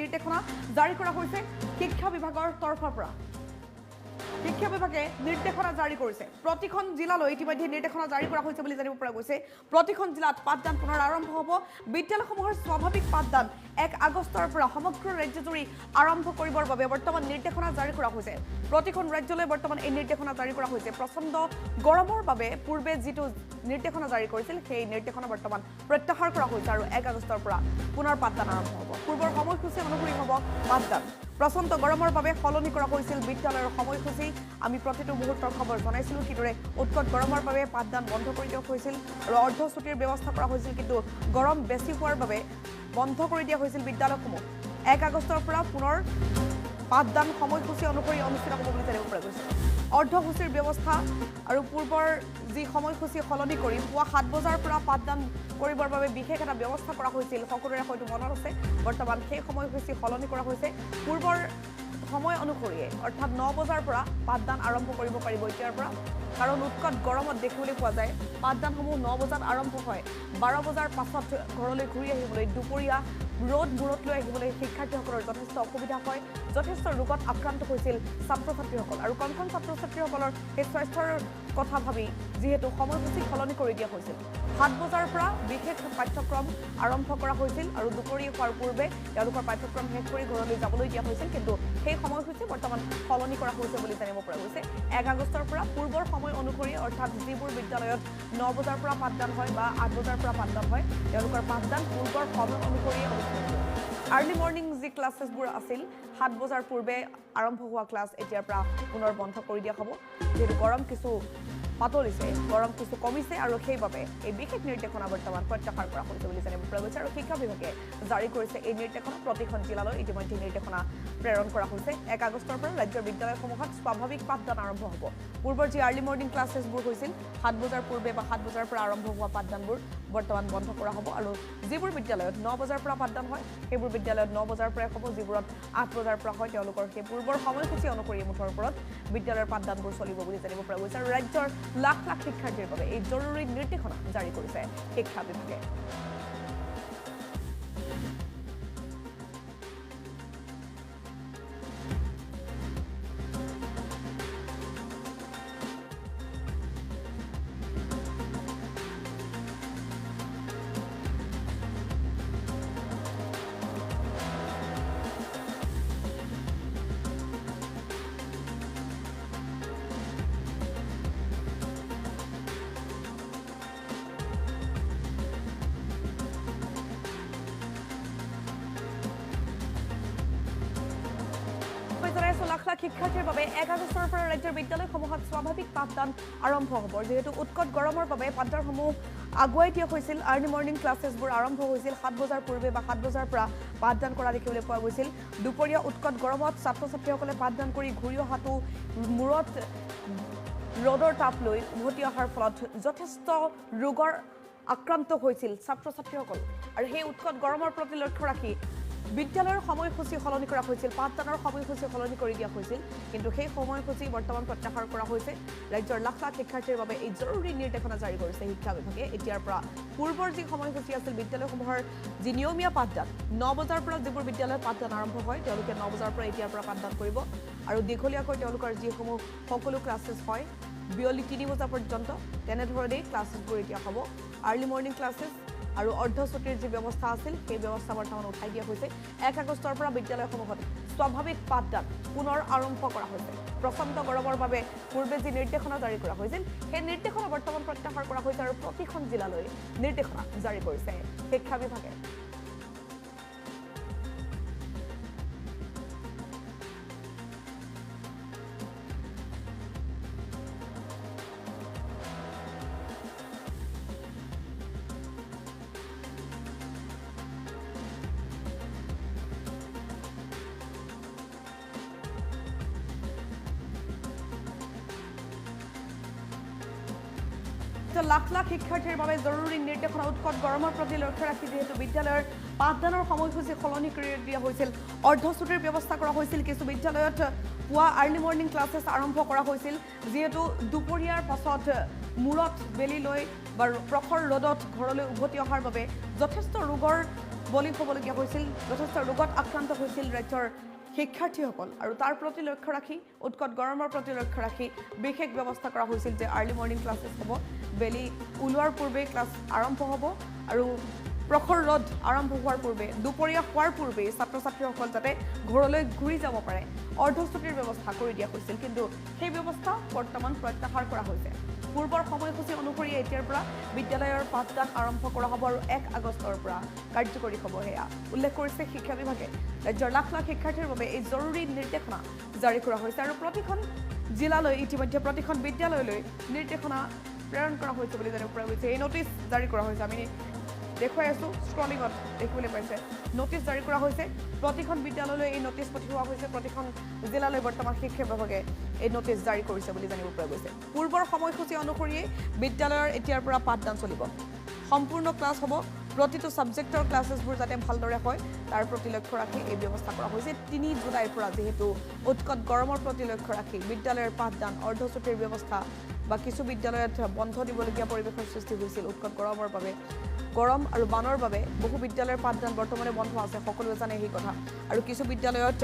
নিৰ্দেশনা জাৰি কৰা হৈছে শিক্ষা বিভাগৰ তৰফৰ পৰা শিক্ষা বিভাগে নিৰ্দেশনা জাৰি কৰিছে প্ৰতিখন জিলালৈ ইতিমধ্যে নিৰ্দেশনা জাৰি কৰা হৈছে বুলি জানিব পৰা গৈছে প্ৰতিখন জিলাত পাঠদান পুনৰ আৰম্ভ হ'ব বিদ্যালয়সমূহৰ স্বাভাৱিক পাঠদান 1 আগষ্টৰ পৰা সমগ্ৰ ৰাজ্যজুৰি আৰম্ভ কৰিবৰ বাবে বৰ্তমান নিৰ্দেশনা জাৰি কৰা হৈছে প্ৰতিখন ৰাজ্যলৈ বৰ্তমান এই নিৰ্দেশনা জাৰি কৰা হৈছে প্ৰচণ্ড গৰমৰ বাবে পূৰ্বে যিটো নিৰ্দেশনা জাৰি কৰিছিল সেই নিৰ্দেশনা বৰ্তমান প্ৰত্যাহাৰ কৰা হৈছে আৰু 1 আগষ্টৰ পৰা পুনৰ পাঠদান আৰম্ভ হ'ব পূৰ্বৰ সময়সূচী অনুসৰি হ'ব পাঠদান প্ৰচণ্ড গৰমৰ বাবে সলনি কৰা হৈছিল বিদ্যালয়ৰ সময়সূচী আমি প্ৰতিটো মুহূৰ্তৰ খবৰ জনাইছিলোঁ কিদৰে উৎকট গৰমৰ বাবে পাঠদান বন্ধ কৰি দিয়া হৈছিল আৰু অৰ্ধছুটিৰ ব্যৱস্থা কৰা হৈছিল কিন্তু গৰম বেছি হোৱাৰ বাবে বন্ধ কৰি দিয়া হৈছিল বিদ্যালয়সমূহ 1 আগষ্টৰ পৰা পুনৰ পাঠদান সময়সূচী অনুসৰি অনুষ্ঠিত হ'ব বুলি জানিব পৰা গৈছে অৰ্ধসূচীৰ ব্যৱস্থা আৰু পূৰ্বৰ যি সময়সূচী সলনি কৰি পুৱা 7 বজাৰ পৰা পাঠদান কৰিবৰ বাবে বিশেষ এটা ব্যৱস্থা কৰা হৈছিল সকলোৰে হয়তো মনত আছে বৰ্তমান সেই সময়সূচী সলনি কৰা হৈছে পূৰ্বৰ সময় অনুসৰি অৰ্থাৎ 9 বজাৰ পৰা পাঠদান আৰম্ভ কৰিব পাৰিব এতিয়াৰ পৰা কাৰণ উৎকট গৰমত দেখিবলৈ পোৱা যায় পাঠদানসমূহ 9 বজাত আৰম্ভ হয় 12 বজাৰ পাছত ঘৰলৈ ঘূৰি আহিবলৈ দুপৰীয়া ৰ'দ মূৰত লৈ আহিবলৈ শিক্ষাৰ্থীসকলৰ যথেষ্ট অসুবিধা হয় যথেষ্ট ৰোগত আক্ৰান্ত হৈছিল ছাত্ৰ-ছাত্ৰীসকল আৰু কণ ছাত্ৰ-ছাত্ৰীসকলৰ সেই স্বাস্থ্যৰ কথা ভাবি যিহেতু সময়সূচী সলনি কৰি দিয়া হৈছিল 7 বজাৰ পৰা বিশেষ পাঠ্যক্ৰম আৰম্ভ কৰা হৈছিল আৰু দুপৰীয়া হোৱাৰ পূৰ্বে তেওঁলোকৰ পাঠ্যক্ৰম শেষ কৰি ঘৰলৈ যাবলৈ দিয়া হৈছিল কিন্তু সেই সময়সূচী বৰ্তমান সলনি কৰা হৈছে বুলি জানিব পৰা গৈছে 1 আগষ্টৰ পৰা পূৰ্বৰ সময় অনুসৰি অৰ্থাৎ যিবোৰ বিদ্যালয়ত 9 বজাৰ পৰা পাঠদান হয় বা 8 বজাৰ পৰা পাঠদান হয় তেওঁলোকৰ পাঠদান পূৰ্বৰ সময় অনুসৰি আৰ্লি মৰ্নিং যি ক্লাছেছবোৰ আছিল 7 বজাৰ পূৰ্বে আৰম্ভ হোৱা ক্লাছ এতিয়াৰ পৰা পুনৰ বন্ধ কৰি দিয়া হ'ব যেহেতু গৰম কিছু পাতলিছে গৰম কিছু কমিছে আৰু সেইবাবে এই বিশেষ নিৰ্দেশনা বৰ্তমান প্ৰত্যাহাৰ কৰা হৈছে বুলি জানিব পৰা গৈছে আৰু শিক্ষা বিভাগে জাৰি কৰিছে এই নিৰ্দেশনা প্ৰতিখন জিলালৈ ইতিমধ্যে নিৰ্দেশনা প্ৰেৰণ কৰা হৈছে 1 আগষ্টৰ পৰা ৰাজ্যৰ বিদ্যালয়সমূহত স্বাভাৱিক পাঠদান আৰম্ভ হ'ব পূৰ্বৰ যি আৰ্লি মৰ্নিং ক্লাছেছবোৰ হৈছিল 7 বজাৰ পূৰ্বে বা 7 বজাৰ পৰা আৰম্ভ হোৱা পাঠদানবোৰ বৰ্তমান বন্ধ কৰা হ'ব আৰু যিবোৰ বিদ্যালয়ত 9 বজাৰ পৰা পাঠদান হয় সেইবোৰ বিদ্যালয়ত 9 বজাৰ পৰা হ'ব যিবোৰত 8 বজাৰ পৰা হয় তেওঁলোকৰ সেই পূৰ্বৰ সময়সূচী অনুসৰি মুঠৰ ওপৰত বিদ্যালয়ৰ পাঠদানবোৰ চলিব বুলি জানিব পৰা গৈছে আৰু ৰাজ্যৰ লাখ লাখ শিক্ষাৰ্থীৰ বাবে এই জৰুৰী নিৰ্দেশনা জাৰি কৰিছে শিক্ষা বিভাগে লাখ লাখ শিক্ষাৰ্থীৰ বাবে 1 আগষ্টৰ পৰা ৰাজ্যৰ বিদ্যালয়সমূহত স্বাভাৱিক পাঠদান আৰম্ভ হ'ব যিহেতু উৎকট গৰমৰ বাবে পাঠদানসমূহ আগুৱাই দিয়া হৈছিল আৰ্লি মৰ্নিং ক্লাছেছবোৰ আৰম্ভ হৈছিল 7 বজাৰ পূৰ্বে বা 7 বজাৰ পৰা পাঠদান কৰা দেখিবলৈ পোৱা গৈছিল দুপৰীয়া উৎকট গৰমত ছাত্ৰ-ছাত্ৰীসকলে পাঠদান কৰি ঘূৰি অহাটো মূৰত ৰ'দৰ তাপ লৈ উভতি অহাৰ ফলত যথেষ্ট ৰোগৰ আক্ৰান্ত হৈছিল ছাত্ৰ-ছাত্ৰীসকল আৰু সেই উৎকট গৰমৰ প্ৰতি লক্ষ্য ৰাখি বিদ্যালয়ৰ সময়সূচী সলনি কৰা হৈছিল পাঠদানৰ সময়সূচী সলনি কৰি দিয়া হৈছিল কিন্তু সেই সময়সূচী বৰ্তমান প্ৰত্যাহাৰ কৰা হৈছে ৰাজ্যৰ লাখ লাখ শিক্ষাৰ্থীৰ বাবে এই জৰুৰী নিৰ্দেশনা জাৰি কৰিছে শিক্ষা বিভাগে এতিয়াৰ পৰা পূৰ্বৰ যি সময়সূচী আছিল বিদ্যালয়সমূহৰ যি নিয়মীয়া পাঠদান 9 বজাৰ পৰা যিবোৰ বিদ্যালয়ত পাঠদান আৰম্ভ হয় তেওঁলোকে 9 বজাৰ পৰা এতিয়াৰ পৰা পাঠদান কৰিব আৰু দীঘলীয়াকৈ তেওঁলোকৰ যিসমূহ সকলো ক্লাছেছ হয় বিয়লি 3 বজা পৰ্যন্ত তেনেধৰণেই ক্লাছেছবোৰ এতিয়া হ'ব আৰ্লি মৰ্নিং ক্লাছেছ আৰু অৰ্ধছুটিৰ যি ব্যৱস্থা আছিল সেই ব্যৱস্থা বৰ্তমান উঠাই দিয়া হৈছে 1 আগষ্টৰ পৰা বিদ্যালয়সমূহত স্বাভাৱিক পাঠদান পুনৰ আৰম্ভ কৰা হৈছে প্ৰচণ্ড গৰমৰ বাবে পূৰ্বে যি নিৰ্দেশনা জাৰি কৰা হৈছিল সেই নিৰ্দেশনা বৰ্তমান প্ৰত্যাহাৰ কৰা হৈছে আৰু প্ৰতিখন জিলালৈ নিৰ্দেশনা জাৰি কৰিছে শিক্ষা বিভাগে লাখ লাখ শিক্ষাৰ্থীৰ বাবে জৰুৰী নিৰ্দেশনা উৎকট গৰমৰ প্ৰতি লক্ষ্য ৰাখি যেহেতু বিদ্যালয়ৰ পাঠদানৰ সময়সূচী সলনি কৰি দিয়া হৈছিল অৰ্ধছুটিৰ ব্যৱস্থা কৰা হৈছিল কিছু বিদ্যালয়ত পুৱা আৰ্লি মৰ্নিং ক্লাছেছ আৰম্ভ কৰা হৈছিল যেহেতু দুপৰীয়াৰ পাছত মূৰত বেলি লৈ বা প্ৰখৰ ৰ'দত ঘৰলৈ উভতি অহাৰ বাবে যথেষ্ট ৰোগৰ বলি হ'বলগীয়া হৈছিল যথেষ্ট ৰোগত আক্ৰান্ত হৈছিল ৰাজ্যৰ শিক্ষাৰ্থীসকল আৰু তাৰ প্ৰতি লক্ষ্য ৰাখি উৎকট গৰমৰ প্ৰতি লক্ষ্য ৰাখি বিশেষ ব্যৱস্থা কৰা হৈছিল যে আৰ্লি মৰ্ণিং ক্লাছেছ হ'ব বেলি ওলোৱাৰ পূৰ্বে ক্লাছ আৰম্ভ হ'ব আৰু প্ৰখৰ ৰ'দ আৰম্ভ হোৱাৰ পূৰ্বে দুপৰীয়া হোৱাৰ পূৰ্বে ছাত্ৰ ছাত্ৰীসকল যাতে ঘৰলৈ ঘূৰি যাব পাৰে অৰ্ধছুটিৰ ব্যৱস্থা কৰি দিয়া হৈছিল কিন্তু সেই ব্যৱস্থা বৰ্তমান প্ৰত্যাহাৰ কৰা হৈছে পূৰ্বৰ সময়সূচী অনুসৰি এতিয়াৰ পৰা বিদ্যালয়ৰ পাঠদান আৰম্ভ কৰা হ'ব আৰু 1 আগষ্টৰ পৰা কাৰ্যকৰী হ'ব সেয়া উল্লেখ কৰিছে শিক্ষা বিভাগে ৰাজ্যৰ লাখ লাখ শিক্ষাৰ্থীৰ বাবে এই জৰুৰী নিৰ্দেশনা জাৰি কৰা হৈছে আৰু প্ৰতিখন জিলালৈ ইতিমধ্যে প্ৰতিখন বিদ্যালয়লৈ নিৰ্দেশনা প্ৰেৰণ কৰা হৈছে বুলি জানিব পৰা গৈছে এই নটিচ জাৰি কৰা হৈছে আমি দেখুৱাই আছো স্ক্ৰলিঙত দেখিবলৈ পাইছে নটিচ জাৰি কৰা হৈছে প্ৰতিখন বিদ্যালয়লৈ এই নটিচ পঠিওৱা হৈছে প্ৰতিখন জিলালৈ বৰ্তমান শিক্ষা বিভাগে এই নটিচ জাৰি কৰিছে বুলি জানিব পৰা গৈছে পূৰ্বৰ সময়সূচী অনুসৰিয়ে বিদ্যালয়ৰ এতিয়াৰ পৰা পাঠদান চলিব সম্পূৰ্ণ ক্লাছ হ'ব প্ৰতিটো সাবজেক্টৰ ক্লাছেছবোৰ যাতে ভালদৰে হয় তাৰ প্ৰতি লক্ষ্য ৰাখি এই ব্যৱস্থা কৰা হৈছে 3 জুলাইৰ পৰা যেহেতু উৎকট গৰমৰ প্ৰতি লক্ষ্য ৰাখি বিদ্যালয়ৰ পাঠদান অৰ্ধছুটিৰ ব্যৱস্থা বা কিছু বিদ্যালয়ত বন্ধ দিবলগীয়া পৰিৱেশৰ সৃষ্টি হৈছিল উৎকট গৰমৰ বাবে গৰম আৰু বানৰ বাবে বহু বিদ্যালয়ৰ পাঠদান বৰ্তমানে বন্ধ আছে সকলোৱে জানে এই কথা আৰু কিছু বিদ্যালয়ত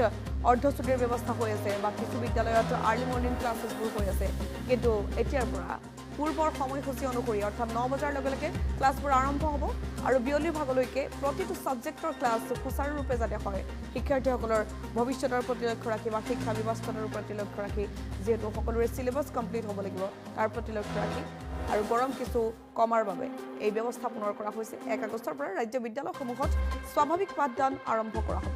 অৰ্ধছুটিৰ ব্যৱস্থা হৈ আছে বা কিছু বিদ্যালয়ত আৰ্লি মৰ্ণিং ক্লাছেছবোৰ হৈ আছে কিন্তু এতিয়াৰ পৰা পূৰ্বৰ সময়সূচী অনুসৰি অৰ্থাৎ 9 বজাৰ লগে লগে ক্লাছবোৰ আৰম্ভ হ'ব আৰু বিয়লি ভাগলৈকে প্ৰতিটো সাবজেক্টৰ ক্লাছ সুচাৰুৰূপে যাতে হয় শিক্ষাৰ্থীসকলৰ ভৱিষ্যতৰ প্ৰতি লক্ষ্য ৰাখি বা শিক্ষা ব্যৱস্থাৰ প্ৰতি লক্ষ্য ৰাখি যেহেতু সকলোৰে সিলেবাছ কমপ্লিট হ'ব লাগিব তাৰ প্ৰতি লক্ষ্য ৰাখি আৰু গৰম কিছু কমাৰ বাবে এই ব্যৱস্থা পুনৰ কৰা হৈছে 1 আগষ্টৰ পৰা ৰাজ্য বিদ্যালয়সমূহত স্বাভাৱিক পাঠদান আৰম্ভ কৰা হ'ব